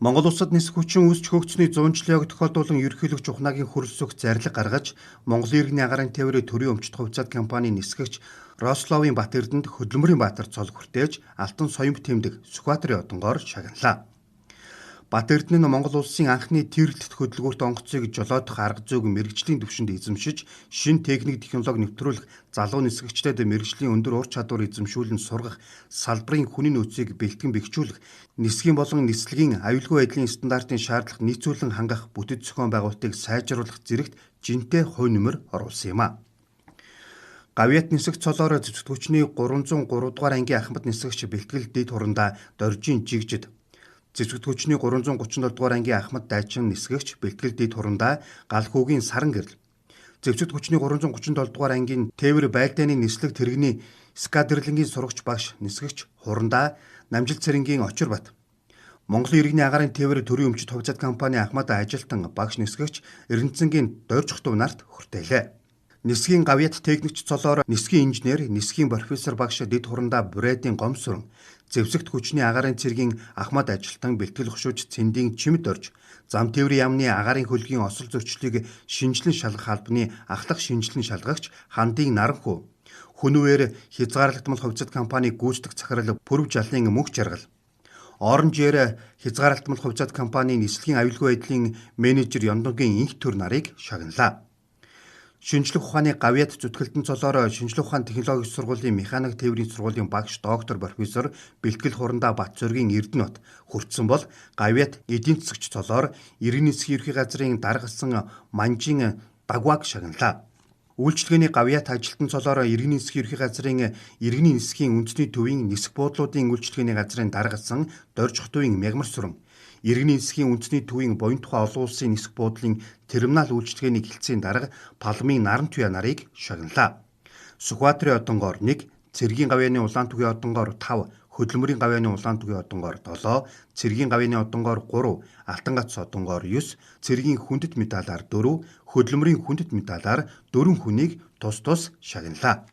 Монгол улсад нисэх хүчин үүсч хөгжсөний 100 жилийн тохиолдуулан ерөнхийлөгч Ухнагийн хөрөлсөх зарлиг гаргаж Монголын иргэний агаарын тээврийн төрийн өмчт хувьцаат компанийн нисгэгч Рословын Бат Эрдэнэт хөдөлмөрийн баатар цол хүртээж алтан соёмт тэмдэг Сүхбаатарын одонгоор шагналаа. Бат Эрдэнэ нь Монгол улсын анхны тэрэлт хөдөлгөөрт онгоцыг жолоодох арга зүйг мэрэгжлийн түвшинд эзэмшиж, шин техник технологи нэвтрүүлэх залуу нисгэгчдэд мэрэгжлийн өндөр ур чадвар эзэмшүүлэн сургах, салбарын хүний нөөцийг бэлтгэн бэхжүүлэх, нисгийн болон нислэгийн аюулгүй байдлын стандартын шаардлага нийцүүлэн хангах бүтэц зохион байгуулалтыг сайжруулах зэрэгт жинтэй хувь нэмэр оруулсан юм а. Гавьяат нисэх цолоор цэцэгтгүчний 303 дугаар ангийн ахмад нисгэгч бэлтгэл дэд хурандаа Доржийн Жигжид, цэцэгтгүчний 337 дугаар ангийн ахмад дайчин нисгэгч бэлтгэл дэд хурандаа Галхүүгийн Саран гэрэл, цэцэгтгүчний 337 дугаар ангийн тээвэр байлдааны нислэг тэрэгний скадрлингийн сурагч багш нисгэгч хурандаа Намжил Цэрэнгийн Очирбат, Монголын иргэний агаарын тээвэр төрийн өмчт хувьцаат компани ахмад ажилтан багш нисгэгч Эрдэнэцэнгийн Дойрчхтув нарт хүртээлээ. Нисгийн гавьяат техникч цолоор нисгийн инженер, нисгийн профессор багш дэд хурандаа Брэдийн Гомсүрэн, зэвсэгт хүчний агаарын цэргийн ахмад ажилтан бэлтгэл хөшөөж Цэндийн Чимэд орж, зам тээврийн яамны агаарын хөлгийн осол зөрчлийг шинжилэн шалгах албаны ахлах шинжилэн шалгагч Хандын Наранхүү, Хүнвээр хязгаарлагдмал хувьцаат компани гүйцэтгэх захирал Пүрв Жалын мөнх жаргал, Оронжээр хязгаарлагдмал хувьцаат компани нислэгийн аюулгүй байдлын менежер Ёндогийн инх төр нарыг шагналаа. Шинжлэх ухааны гавьяат зүтгэлтэн цолоор шинжлэх ухааны технологийн сургуулийн механик тээврийн сургуулийн багш доктор профессор бэлтгэл хурандаа Батцоргийн Эрдэнэт хүртсэн бол гавьяат эдийн засагч цолоор Иргэн нисхийн ерхий газрын даргасан Манжин Дагваг шагналаа. Үйлчлэгээний гавьяат ажилтан цолоор Иргэн нисхийн ерхий газрын Иргэний нисхийн үндэсний төвийн нисэх буудлуудын үйлчлэгээний газрын даргасан Дойрчхтувын Мягмар сүрэн, Иргэний нисхийн үндэсний төвийн Буян тухай олон улсын нисэх буудлын терминал үйлчлэгээний хэлтсийн дарга Палмын Нарантуя нарыг шагналаа. Сүхбаатарын одонгоор 1, Цэргийн гавьяаны улаан түгийн одонгоор 5, хөдөлмөрийн гавьяаны улаан түгийн одонгоор 7, Цэргийн гавьяаны одонгоор 3, Алтан гац одонгоор 9, Цэргийн хүндэт медалаар 4, хөдөлмөрийн хүндэт медалаар 4 хүнийг тус шагналаа.